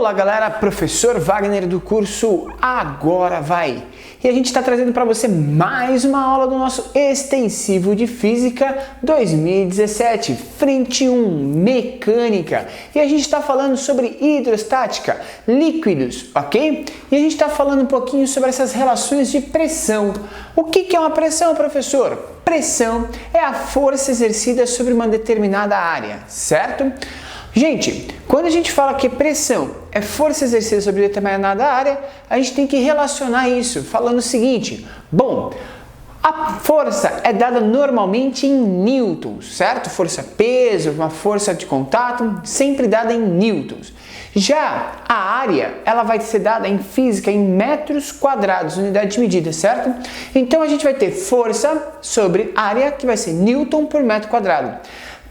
Olá galera, professor Wagner do curso Agora Vai! E a gente está trazendo para você mais uma aula do nosso extensivo de Física 2017, frente 1, Mecânica. E a gente está falando sobre hidrostática, líquidos, ok? E a gente está falando um pouquinho sobre essas relações de pressão. O que é uma pressão, professor? Pressão é a força exercida sobre uma determinada área, certo? Gente, quando a gente fala que pressão é força exercida sobre determinada área, a gente tem que relacionar isso falando o seguinte: bom, a força é dada normalmente em newtons, certo? Força-peso, uma força de contato, sempre dada em newtons. Já a área, ela vai ser dada em física em metros quadrados, unidade de medida, certo? Então a gente vai ter força sobre área, que vai ser newton por metro quadrado.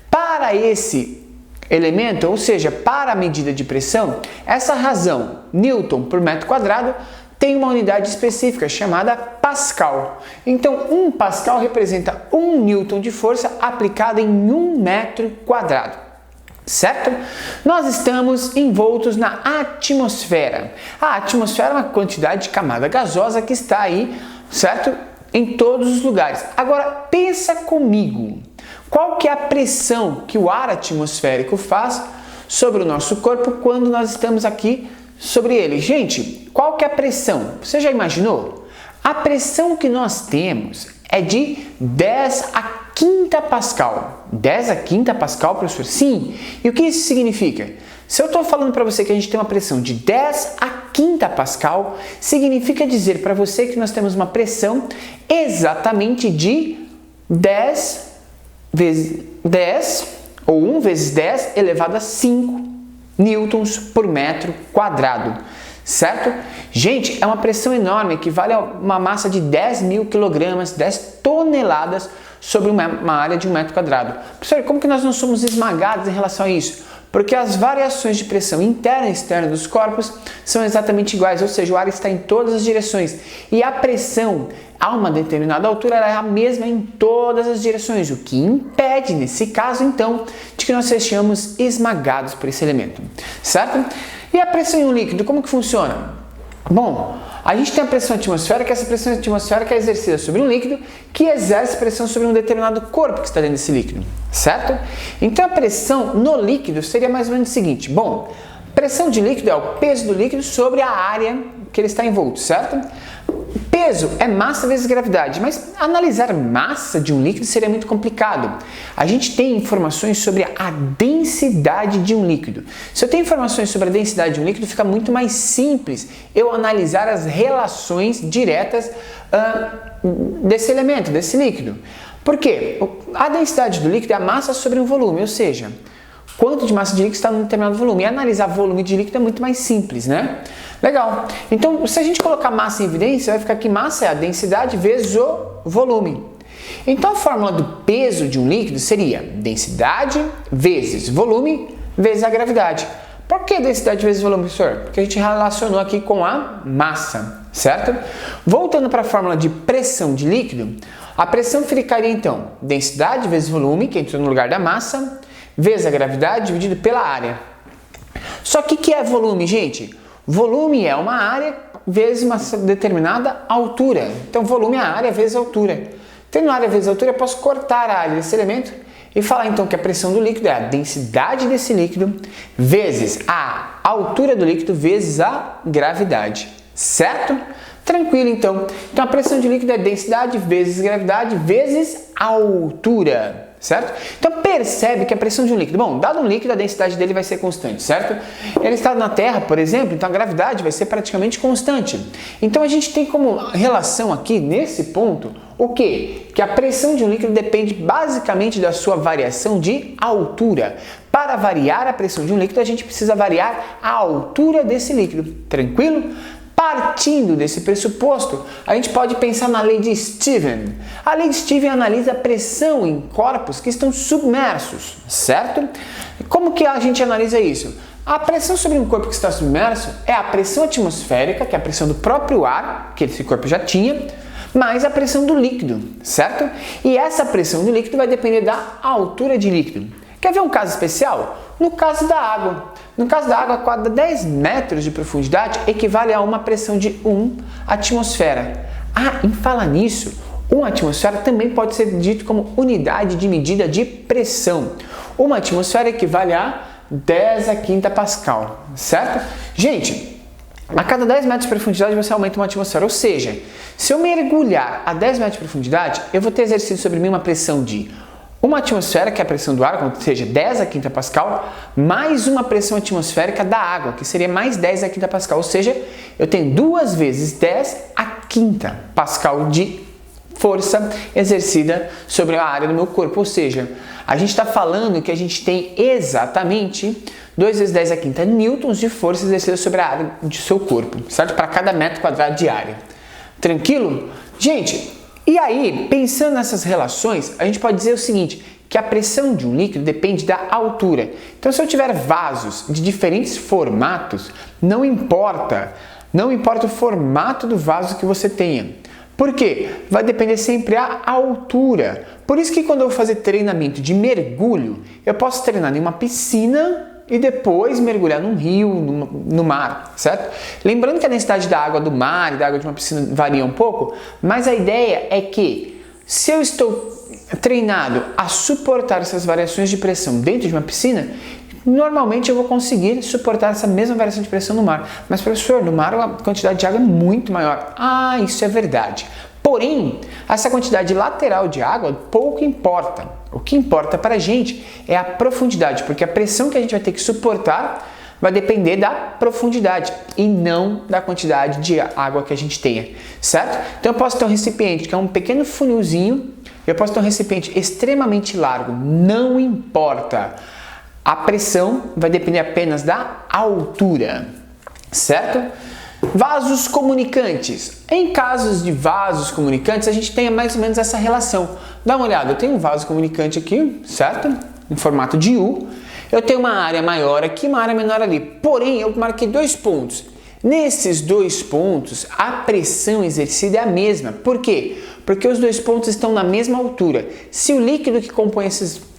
Para esse elemento, ou seja, para a medida de pressão, essa razão, newton por metro quadrado, tem uma unidade específica chamada pascal. Então, 1 pascal representa 1 newton de força aplicada em 1 metro quadrado, certo? Nós estamos envoltos na atmosfera. A atmosfera é uma quantidade de camada gasosa que está aí, certo? Em todos os lugares. Agora, pensa comigo. Qual que é a pressão que o ar atmosférico faz sobre o nosso corpo quando nós estamos aqui sobre ele? Gente, qual que é a pressão? Você já imaginou? A pressão que nós temos é de 10 a quinta pascal. 10 a quinta pascal, professor? Sim. E o que isso significa? Se eu estou falando para você que a gente tem uma pressão de 10 a quinta pascal, significa dizer para você que nós temos uma pressão exatamente de 10 vezes 10, ou 1 vezes 10 elevado a 5 newtons por metro quadrado, certo? Gente, é uma pressão enorme, que vale a uma massa de 10 mil quilogramas, 10 toneladas sobre uma área de 1 metro quadrado. Professor, como que nós não somos esmagados em relação a isso? Porque as variações de pressão interna e externa dos corpos são exatamente iguais, ou seja, o ar está em todas as direções. E a pressão a uma determinada altura é a mesma em todas as direções, o que impede, nesse caso, então, de que nós sejamos esmagados por esse elemento, certo? E a pressão em um líquido, como que funciona? Bom, a gente tem a pressão atmosférica, essa pressão atmosférica é exercida sobre um líquido que exerce pressão sobre um determinado corpo que está dentro desse líquido, certo? Então a pressão no líquido seria mais ou menos o seguinte: bom, pressão de líquido é o peso do líquido sobre a área que ele está envolto, certo? Peso é massa vezes gravidade, mas analisar massa de um líquido seria muito complicado. A gente tem informações sobre a densidade de um líquido. Se eu tenho informações sobre a densidade de um líquido, fica muito mais simples eu analisar as relações diretas desse elemento, desse líquido. Por quê? A densidade do líquido é a massa sobre um volume, ou seja, quanto de massa de líquido está num determinado volume. E analisar volume de líquido é muito mais simples, né? Legal. Então, se a gente colocar massa em evidência, vai ficar que massa é a densidade vezes o volume. Então, a fórmula do peso de um líquido seria densidade vezes volume vezes a gravidade. Por que densidade vezes volume, professor? Porque a gente relacionou aqui com a massa, certo? Voltando para a fórmula de pressão de líquido, a pressão ficaria então densidade vezes volume, que entrou no lugar da massa, vezes a gravidade dividido pela área. Só que o que é volume, gente? Volume é uma área vezes uma determinada altura. Então, volume é a área vezes a altura. Tendo área vezes a altura, eu posso cortar a área desse elemento e falar então que a pressão do líquido é a densidade desse líquido vezes a altura do líquido vezes a gravidade. Certo? Tranquilo, então. Então, a pressão de líquido é densidade vezes gravidade vezes altura. Certo? Então percebe que a pressão de um líquido, bom, dado um líquido, a densidade dele vai ser constante, certo? Ele está na Terra, por exemplo, então a gravidade vai ser praticamente constante. Então a gente tem como relação aqui, nesse ponto, o quê? Que a pressão de um líquido depende basicamente da sua variação de altura. Para variar a pressão de um líquido, a gente precisa variar a altura desse líquido. Tranquilo? Partindo desse pressuposto, a gente pode pensar na lei de Stephen. A lei de Stephen analisa a pressão em corpos que estão submersos, certo? Como que a gente analisa isso? A pressão sobre um corpo que está submerso é a pressão atmosférica, que é a pressão do próprio ar, que esse corpo já tinha, mais a pressão do líquido, certo? E essa pressão do líquido vai depender da altura de líquido. Quer ver um caso especial? no caso da água. No caso da água, cada 10 metros de profundidade equivale a uma pressão de 1 atmosfera. Ah, em falar nisso, 1 atmosfera também pode ser dito como unidade de medida de pressão. Uma atmosfera equivale a 10 a quinta Pascal, certo? Gente, a cada 10 metros de profundidade você aumenta uma atmosfera, ou seja, se eu mergulhar a 10 metros de profundidade, eu vou ter exercido sobre mim uma pressão de uma atmosfera, que é a pressão do ar, ou seja, 10 a quinta Pascal, mais uma pressão atmosférica da água, que seria mais 10 a quinta Pascal, ou seja, eu tenho 2 vezes 10 a quinta Pascal de força exercida sobre a área do meu corpo, ou seja, a gente está falando que a gente tem exatamente 2 vezes 10 a quinta newtons de força exercida sobre a área do seu corpo, certo? Para cada metro quadrado de área. Tranquilo? Gente, e aí, pensando nessas relações, a gente pode dizer o seguinte, que a pressão de um líquido depende da altura. Então, se eu tiver vasos de diferentes formatos, não importa o formato do vaso que você tenha. Por quê? Vai depender sempre da altura. Por isso que quando eu vou fazer treinamento de mergulho, eu posso treinar em uma piscina e depois mergulhar num rio, no mar, certo? Lembrando que a densidade da água do mar e da água de uma piscina varia um pouco, mas a ideia é que se eu estou treinado a suportar essas variações de pressão dentro de uma piscina, normalmente eu vou conseguir suportar essa mesma variação de pressão no mar. Mas, professor, no mar a quantidade de água é muito maior. Ah, isso é verdade. Porém, essa quantidade lateral de água pouco importa. O que importa para a gente é a profundidade, porque a pressão que a gente vai ter que suportar vai depender da profundidade e não da quantidade de água que a gente tenha, certo? Então eu posso ter um recipiente que é um pequeno funilzinho, eu posso ter um recipiente extremamente largo, não importa. A pressão vai depender apenas da altura, certo? Vasos comunicantes. Em casos de vasos comunicantes, a gente tem mais ou menos essa relação. Dá uma olhada, eu tenho um vaso comunicante aqui, certo? Em formato de U. Eu tenho uma área maior aqui, uma área menor ali. Porém, eu marquei 2 pontos. Nesses 2 pontos, a pressão exercida é a mesma. Por quê? Porque os 2 pontos estão na mesma altura. Se o líquido que compõe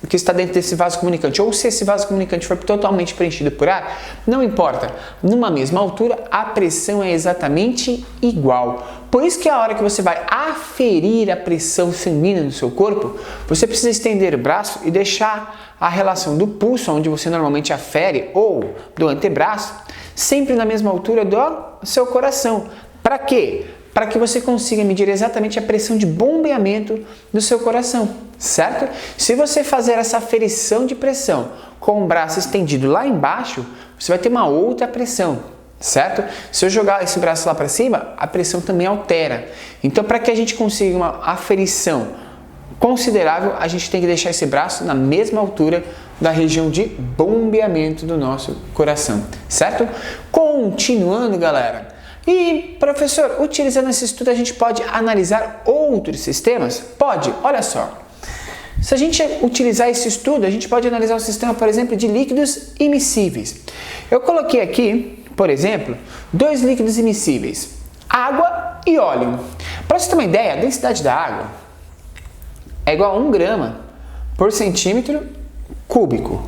que está dentro desse vaso comunicante, ou se esse vaso comunicante for totalmente preenchido por ar, não importa. Numa mesma altura, a pressão é exatamente igual. Por isso que a hora que você vai aferir a pressão sanguínea no seu corpo, você precisa estender o braço e deixar a relação do pulso, onde você normalmente afere, ou do antebraço, sempre na mesma altura do seu coração. Para quê? Para que você consiga medir exatamente a pressão de bombeamento do seu coração, certo? Se você fazer essa aferição de pressão com o braço estendido lá embaixo, você vai ter uma outra pressão, certo? Se eu jogar esse braço lá para cima, a pressão também altera. Então, para que a gente consiga uma aferição considerável, a gente tem que deixar esse braço na mesma altura da região de bombeamento do nosso coração, certo? Continuando, galera. E, professor, utilizando esse estudo a gente pode analisar outros sistemas? Pode, olha só. Se a gente utilizar esse estudo, a gente pode analisar o sistema, por exemplo, de líquidos immiscíveis. Eu coloquei aqui, por exemplo, 2 líquidos immiscíveis, água e óleo. Para você ter uma ideia, a densidade da água é igual a 1 grama por centímetro cúbico,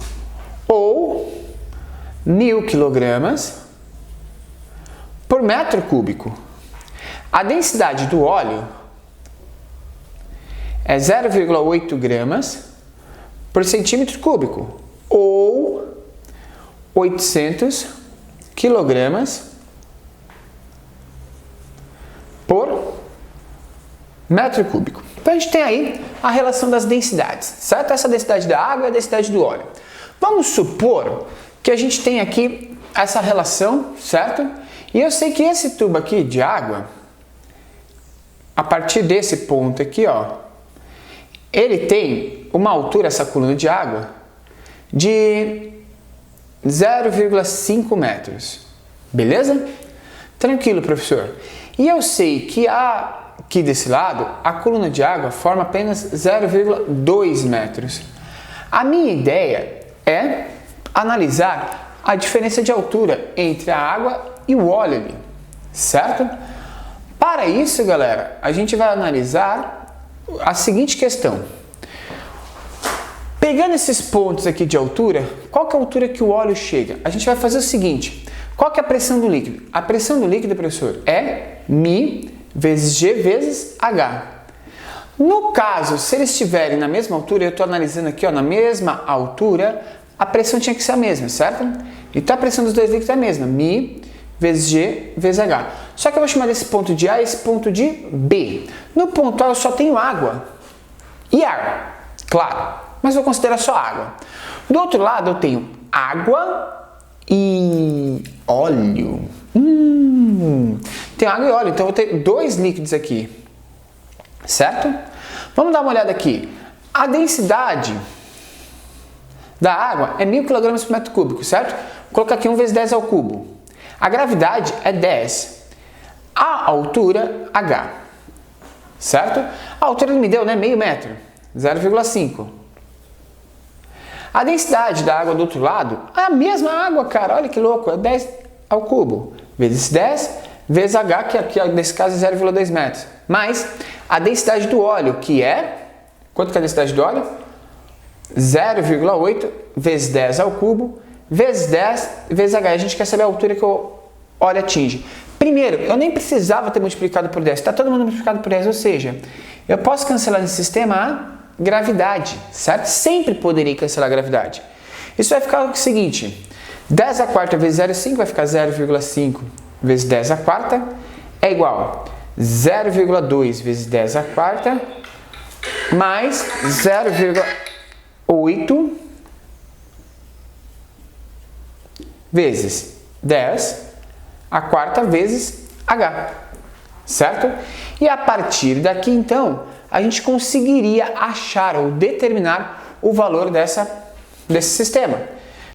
ou 1000 quilogramas por metro cúbico. A densidade do óleo é 0,8 gramas por centímetro cúbico, ou 800 quilogramas por metro cúbico. Então a gente tem aí a relação das densidades, certo? Essa densidade da água e a densidade do óleo. Vamos supor que a gente tem aqui essa relação, certo? E eu sei que esse tubo aqui de água, a partir desse ponto aqui, ó, ele tem uma altura, essa coluna de água, de 0,5 metros. Beleza? Tranquilo, professor. E eu sei que aqui desse lado, a coluna de água forma apenas 0,2 metros. A minha ideia é analisar a diferença de altura entre a água e o óleo ali, certo? Para isso, galera, a gente vai analisar a seguinte questão. Pegando esses pontos aqui de altura, qual que é a altura que o óleo chega? A gente vai fazer o seguinte, qual que é a pressão do líquido? A pressão do líquido, professor, é μ vezes G vezes H. No caso, se eles estiverem na mesma altura, eu estou analisando aqui, ó, na mesma altura, a pressão tinha que ser a mesma, certo? Então a pressão dos dois líquidos é a mesma, μ vezes G vezes H. Só que eu vou chamar desse ponto de A e esse ponto de B. No ponto A eu só tenho água e ar, claro, mas vou considerar só água. Do outro lado eu tenho água e óleo. Tem água e óleo, então eu vou ter dois líquidos aqui, certo? Vamos dar uma olhada aqui. A densidade da água é 1000 kg por metro cúbico, certo? Vou colocar aqui 1 vezes 10 ao cubo. A gravidade é 10. A altura, H, certo? A altura ele me deu, né? Meio metro, 0,5. A densidade da água do outro lado é a mesma água, cara, olha que louco, é 10 ao cubo, vezes 10, vezes H, que aqui nesse caso é 0,2 metros, mais a densidade do óleo, que é, quanto que é a densidade do óleo? 0,8 vezes 10 ao cubo, vezes 10 vezes H. A gente quer saber a altura que o óleo atinge. Primeiro, eu nem precisava ter multiplicado por 10, está todo mundo multiplicado por 10, ou seja, eu posso cancelar nesse sistema a gravidade, certo? Sempre poderia cancelar a gravidade. Isso vai ficar o seguinte, 10 a quarta vezes 0,5 vai ficar 0,5 vezes 10 a quarta é igual a 0,2 vezes 10 a quarta mais 0,8 vezes 10 a quarta vezes H, certo? E a partir daqui, então, a gente conseguiria achar ou determinar o valor desse sistema.